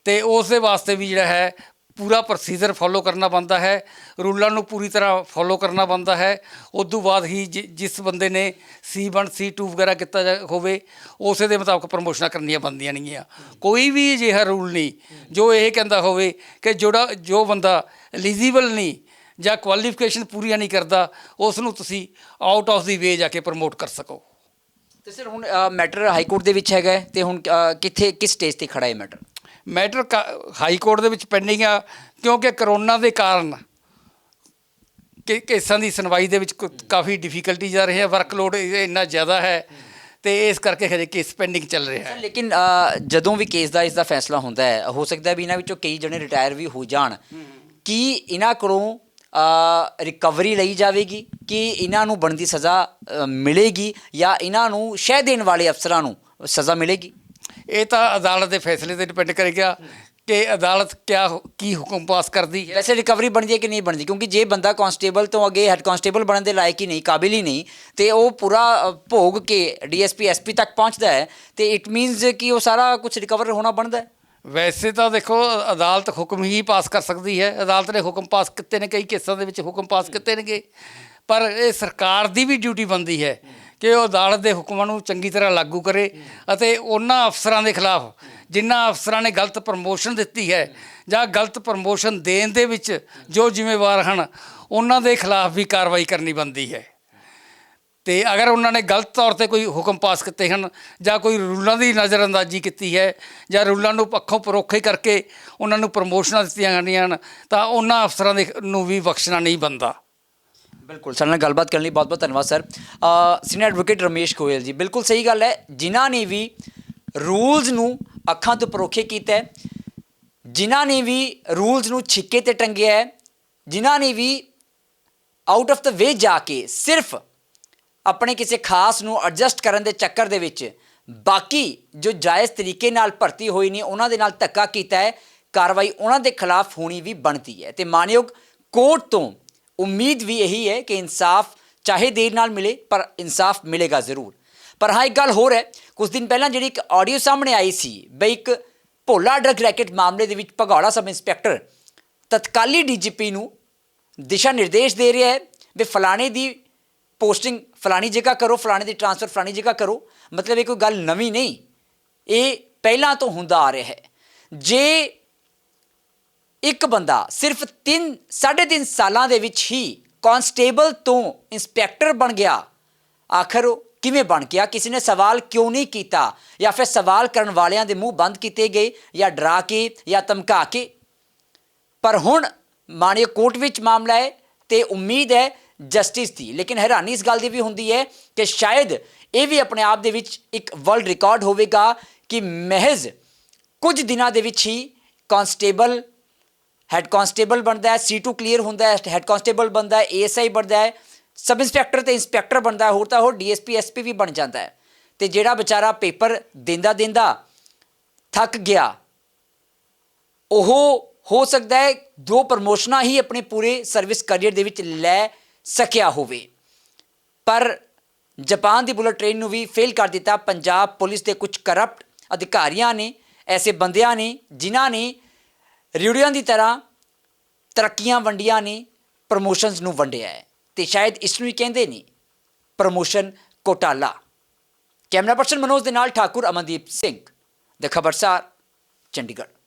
ਤੇ ਉਸ ਦੇ ਵਾਸਤੇ ਵੀ ਜਿਹੜਾ ਹੈ ਪੂਰਾ ਪ੍ਰੋਸੀਜਰ ਫੋਲੋ ਕਰਨਾ ਬਣਦਾ ਹੈ, ਰੂਲਾਂ ਨੂੰ ਪੂਰੀ ਤਰ੍ਹਾਂ ਫੋਲੋ ਕਰਨਾ ਬਣਦਾ ਹੈ। ਉਦੋਂ ਬਾਅਦ ਹੀ ਜਿਸ ਬੰਦੇ ਨੇ C1 C2 ਵਗੈਰਾ ਕੀਤਾ ਹੋਵੇ ਉਸੇ ਦੇ ਮੁਤਾਬਕ ਪ੍ਰਮੋਸ਼ਨਾਂ ਕਰਨੀਆਂ ਬਣਦੀਆਂ ਨੇਗੀਆਂ। ਕੋਈ ਵੀ ਅਜਿਹਾ ਰੂਲ ਨਹੀਂ ਜੋ ਇਹ ਕਹਿੰਦਾ ਹੋਵੇ ਕਿ ਜੋ ਬੰਦਾ ਐਲੀਜੀਬਲ ਨਹੀਂ ਜਾਂ ਕੁਆਲੀਫਿਕੇਸ਼ਨ ਪੂਰੀਆਂ ਨਹੀਂ ਕਰਦਾ ਉਸ ਨੂੰ ਤੁਸੀਂ ਆਊਟ ਆਫ ਦੀ ਵੇ ਜਾ ਕੇ ਪ੍ਰਮੋਟ ਕਰ ਸਕੋ। ਤੇ ਸਰ ਹੁਣ ਮੈਟਰ ਹਾਈ ਕੋਰਟ ਦੇ ਵਿੱਚ ਹੈਗਾ ਤੇ ਹੁਣ ਕਿਸ ਸਟੇਜ 'ਤੇ ਖੜਾ ਹੈ ਮੈਟਰ ਹਾਈ ਕੋਰਟ ਦੇ ਵਿੱਚ ਪੈਂਡਿੰਗ ਆ ਕਿਉਂਕਿ ਕਰੋਨਾ ਦੇ ਕਾਰਨ ਕੇਸਾਂ ਦੀ ਸੁਣਵਾਈ ਦੇ ਵਿੱਚ ਕਾਫੀ ਡਿਫੀਕਲਟੀਜ਼ ਆ ਰਹੀ ਹੈ, ਵਰਕਲੋਡ ਇੰਨਾ ਜ਼ਿਆਦਾ ਹੈ ਤੇ ਇਸ ਕਰਕੇ ਹਜੇ ਕੇਸ ਪੈਂਡਿੰਗ ਚੱਲ ਰਿਹਾ ਹੈ। ਲੇਕਿਨ ਜਦੋਂ ਵੀ ਕੇਸ ਦਾ ਇਸ ਦਾ ਫੈਸਲਾ ਹੁੰਦਾ ਹੈ, ਹੋ ਸਕਦਾ ਵੀ ਇਹਨਾਂ ਵਿੱਚੋਂ ਕਈ ਜਣੇ ਰਿਟਾਇਰ ਵੀ ਹੋ ਜਾਣ, ਕੀ ਇਹਨਾਂ ਕੋਲੋਂ ਰਿਕਵਰੀ ਲਈ ਜਾਵੇਗੀ ਕਿ ਇਹਨਾਂ ਨੂੰ ਬਣਦੀ ਸਜ਼ਾ ਮਿਲੇਗੀ ਜਾਂ ਇਹਨਾਂ ਨੂੰ ਸ਼ਹਿ ਦੇਣ ਵਾਲੇ ਅਫਸਰਾਂ ਨੂੰ ਸਜ਼ਾ ਮਿਲੇਗੀ? ਇਹ ਤਾਂ ਅਦਾਲਤ ਦੇ ਫੈਸਲੇ 'ਤੇ ਡਿਪੈਂਡ ਕਰੇਗਾ ਕਿ ਅਦਾਲਤ ਕੀ ਹੁਕਮ ਪਾਸ ਕਰਦੀ ਹੈ। ਵੈਸੇ ਰਿਕਵਰੀ ਬਣਦੀ ਹੈ ਕਿ ਨਹੀਂ ਬਣਦੀ, ਕਿਉਂਕਿ ਜੇ ਬੰਦਾ ਕਾਂਸਟੇਬਲ ਤੋਂ ਅੱਗੇ ਹੈੱਡ ਕਾਂਸਟੇਬਲ ਬਣਨ ਦੇ ਲਾਇਕ ਹੀ ਨਹੀਂ, ਕਾਬਿਲ ਹੀ ਨਹੀਂ, ਤੇ ਉਹ ਪੂਰਾ ਭੋਗ ਕੇ DSP SP ਤੱਕ ਪਹੁੰਚਦਾ ਹੈ ਤੇ ਇਟ ਮੀਨਸ ਕਿ ਉਹ ਸਾਰਾ ਕੁਝ ਰਿਕਵਰ ਹੋਣਾ ਬਣਦਾ ਹੈ। ਵੈਸੇ ਤਾਂ ਦੇਖੋ ਅਦਾਲਤ ਹੁਕਮ ਹੀ ਪਾਸ ਕਰ ਸਕਦੀ ਹੈ। ਅਦਾਲਤ ਨੇ ਹੁਕਮ ਪਾਸ ਕੀਤੇ ਨੇ, ਕਈ ਕੇਸਾਂ ਦੇ ਵਿੱਚ ਹੁਕਮ ਪਾਸ ਕੀਤੇ ਨੇਗੇ, ਪਰ ਇਹ ਸਰਕਾਰ ਦੀ ਵੀ ਡਿਊਟੀ ਬਣਦੀ ਹੈ ਕਿ ਉਹ ਅਦਾਲਤ ਦੇ ਹੁਕਮਾਂ ਨੂੰ ਚੰਗੀ ਤਰ੍ਹਾਂ ਲਾਗੂ ਕਰੇ ਅਤੇ ਉਹਨਾਂ ਅਫਸਰਾਂ ਦੇ ਖਿਲਾਫ ਜਿਨ੍ਹਾਂ ਅਫਸਰਾਂ ਨੇ ਗਲਤ ਪ੍ਰਮੋਸ਼ਨ ਦਿੱਤੀ ਹੈ ਜਾਂ ਗਲਤ ਪ੍ਰਮੋਸ਼ਨ ਦੇਣ ਦੇ ਵਿੱਚ ਜੋ ਜ਼ਿੰਮੇਵਾਰ ਹਨ ਉਹਨਾਂ ਦੇ ਖਿਲਾਫ ਵੀ ਕਾਰਵਾਈ ਕਰਨੀ ਬਣਦੀ ਹੈ। ਤੇ ਅਗਰ ਉਹਨਾਂ ਨੇ ਗਲਤ ਤੌਰ 'ਤੇ ਕੋਈ ਹੁਕਮ ਪਾਸ ਕੀਤੇ ਹਨ ਜਾਂ ਕੋਈ ਰੂਲਾਂ ਦੀ ਨਜ਼ਰਅੰਦਾਜ਼ੀ ਕੀਤੀ ਹੈ ਜਾਂ ਰੂਲਾਂ ਨੂੰ ਪੱਖੋਂ ਪਰੋਖੇ ਕਰਕੇ ਉਹਨਾਂ ਨੂੰ ਪ੍ਰਮੋਸ਼ਨਾਂ ਦਿੱਤੀਆਂ ਜਾਂਦੀਆਂ ਹਨ ਤਾਂ ਉਹਨਾਂ ਅਫਸਰਾਂ ਦੇ ਨੂੰ ਵੀ ਬਖਸ਼ਣਾ ਨਹੀਂ ਬਣਦਾ। ਬਿਲਕੁਲ, ਸਾਡੇ ਨਾਲ ਗੱਲਬਾਤ ਕਰਨ ਲਈ ਬਹੁਤ ਬਹੁਤ ਧੰਨਵਾਦ sir. Senior advocate Ramesh Goyal ji, ਬਿਲਕੁਲ ਸਹੀ ਗੱਲ ਹੈ, ਜਿਨ੍ਹਾਂ ਨੇ ਵੀ ਰੂਲਸ ਨੂੰ ਅੱਖਾਂ ਤੋਂ ਪਰੋਖੇ ਕੀਤਾ ਹੈ, ਜਿਨ੍ਹਾਂ ਨੇ ਵੀ ਰੂਲਸ ਨੂੰ ਛਿੱਕੇ 'ਤੇ ਟੰਗਿਆ ਹੈ, ਜਿਨ੍ਹਾਂ ਨੇ ਵੀ ਆਊਟ ਆਫ ਦ ਵੇ ਜਾ ਕੇ ਸਿਰਫ ਆਪਣੇ ਕਿਸੇ ਖਾਸ ਨੂੰ ਐਡਜਸਟ ਕਰਨ ਦੇ ਚੱਕਰ ਦੇ ਵਿੱਚ ਬਾਕੀ ਜੋ ਜਾਇਜ਼ ਤਰੀਕੇ ਨਾਲ ਭਰਤੀ ਹੋਈ ਨਹੀਂ ਉਹਨਾਂ ਦੇ ਨਾਲ ਧੱਕਾ ਕੀਤਾ ਹੈ, ਕਾਰਵਾਈ ਉਹਨਾਂ ਦੇ ਖਿਲਾਫ ਹੋਣੀ ਵੀ ਬਣਦੀ ਹੈ। ਤੇ ਮਾਨਯੋਗ ਕੋਰਟ ਤੋਂ ਉਮੀਦ ਵੀ ਇਹੀ ਹੈ ਕਿ ਇਨਸਾਫ ਚਾਹੇ ਦੇਰ ਨਾਲ ਮਿਲੇ ਪਰ ਇਨਸਾਫ ਮਿਲੇਗਾ ਜ਼ਰੂਰ। ਪਰ ਹਾਂ, ਇੱਕ ਗੱਲ ਹੋਰ ਹੈ, ਕੁਝ ਦਿਨ ਪਹਿਲਾਂ ਜਿਹੜੀ ਇੱਕ ਆਡੀਓ ਸਾਹਮਣੇ ਆਈ ਸੀ ਬਈ ਇੱਕ ਭੋਲਾ ਡਰੱਗ ਰੈਕੇਟ ਮਾਮਲੇ ਦੇ ਵਿੱਚ ਭਗੌੜਾ ਸਬ ਇੰਸਪੈਕਟਰ ਤਤਕਾਲੀ ਡੀਜੀਪੀ ਨੂੰ ਦਿਸ਼ਾ ਨਿਰਦੇਸ਼ ਦੇ ਰਿਹਾ ਹੈ ਵੀ ਫਲਾਣੇ ਦੀ ਪੋਸਟਿੰਗ ਫਲਾਣੀ ਜਗ੍ਹਾ ਕਰੋ, ਫਲਾਣੇ ਦੀ ਟ੍ਰਾਂਸਫਰ ਫਲਾਣੀ ਜਗ੍ਹਾ ਕਰੋ। ਮਤਲਬ ਇਹ ਕੋਈ ਗੱਲ ਨਵੀਂ ਨਹੀਂ, ਇਹ ਪਹਿਲਾਂ ਤੋਂ ਹੁੰਦਾ ਆ ਰਿਹਾ ਹੈ। ਜੇ ਇੱਕ ਬੰਦਾ ਸਿਰਫ 3.5 ਸਾਲਾਂ ਦੇ ਵਿੱਚ ਹੀ ਕਾਂਸਟੇਬਲ ਤੋਂ ਇੰਸਪੈਕਟਰ ਬਣ ਗਿਆ, ਆਖਰ ਉਹ ਕਿਵੇਂ ਬਣ ਗਿਆ? ਕਿਸੇ ਨੇ ਸਵਾਲ ਕਿਉਂ ਨਹੀਂ ਕੀਤਾ? ਜਾਂ ਫਿਰ ਸਵਾਲ ਕਰਨ ਵਾਲਿਆਂ ਦੇ ਮੂੰਹ ਬੰਦ ਕੀਤੇ ਗਏ, ਜਾਂ ਡਰਾ ਕੇ ਜਾਂ ਧਮਕਾ ਕੇ? ਪਰ ਹੁਣ ਮਾਣਯੋਗ ਕੋਰਟ ਵਿੱਚ ਮਾਮਲਾ ਹੈ ਤੇ ਉਮੀਦ ਹੈ ਜਸਟਿਸ ਦੀ। ਲੇਕਿਨ ਹੈਰਾਨੀ ਇਸ ਗੱਲ ਦੀ ਵੀ ਹੁੰਦੀ ਹੈ ਕਿ ਸ਼ਾਇਦ ਇਹ ਵੀ ਆਪਣੇ ਆਪ ਦੇ ਵਿੱਚ ਇੱਕ ਵਰਲਡ ਰਿਕਾਰਡ ਹੋਵੇਗਾ ਕਿ ਮਹਿਜ਼ ਕੁਝ ਦਿਨਾਂ ਦੇ ਵਿੱਚ ਹੀ ਕਾਂਸਟੇਬਲ ਹੈੱਡ ਕਾਂਸਟੇਬਲ ਬਣਦਾ ਹੈ, C2 ਕਲੀਅਰ ਹੁੰਦਾ ਹੈ, ਹੈੱਡ ਕਾਂਸਟੇਬਲ ਬਣਦਾ ਹੈ, ASI ਬਣਦਾ ਹੈ, ਸਬ ਇੰਸਪੈਕਟਰ ਤੇ ਇੰਸਪੈਕਟਰ ਬਣਦਾ ਹੈ, ਹੋਰ ਤਾਂ ਹੋਰ DSP SP ਵੀ ਬਣ ਜਾਂਦਾ ਹੈ। ਤੇ ਜਿਹੜਾ ਵਿਚਾਰਾ ਪੇਪਰ ਦਿੰਦਾ ਥੱਕ ਗਿਆ, ਉਹ ਹੋ ਸਕਦਾ ਹੈ 2 ਪ੍ਰਮੋਸ਼ਨਾਂ ਹੀ ਆਪਣੇ ਪੂਰੇ ਸਰਵਿਸ ਕਰੀਅਰ ਦੇ ਵਿੱਚ ਲੈ ਸਕਿਆ ਹੋਵੇ। ਪਰ ਜਾਪਾਨ ਦੀ ਬੁਲਟ ਟ੍ਰੇਨ ਨੂੰ ਵੀ ਫੇਲ ਕਰ ਦਿੱਤਾ ਪੰਜਾਬ ਪੁਲਿਸ ਦੇ ਕੁਝ ਕਰਪਟ ਅਧਿਕਾਰੀਆਂ ਨੇ, ਐਸੇ ਬੰਦਿਆਂ ਨੇ ਜਿਨ੍ਹਾਂ ਨੇ ਰਿਉੜੀਆਂ ਦੀ ਤਰ੍ਹਾਂ ਤਰੱਕੀਆਂ ਵੰਡੀਆਂ ਨੇ, ਪ੍ਰਮੋਸ਼ਨਸ ਨੂੰ ਵੰਡਿਆ ਹੈ। ਤੇ ਸ਼ਾਇਦ ਇਸ ਨੂੰ ਹੀ ਕਹਿੰਦੇ ਨੇ ਪ੍ਰਮੋਸ਼ਨ ਘੋਟਾਲਾ। ਕੈਮਰਾ ਪਰਸਨ ਮਨੋਜ ਦੇ ਨਾਲ ਠਾਕੁਰ ਅਮਨਦੀਪ ਸਿੰਘ, ਦ ਖਬਰਸਾਰ, ਚੰਡੀਗੜ੍ਹ।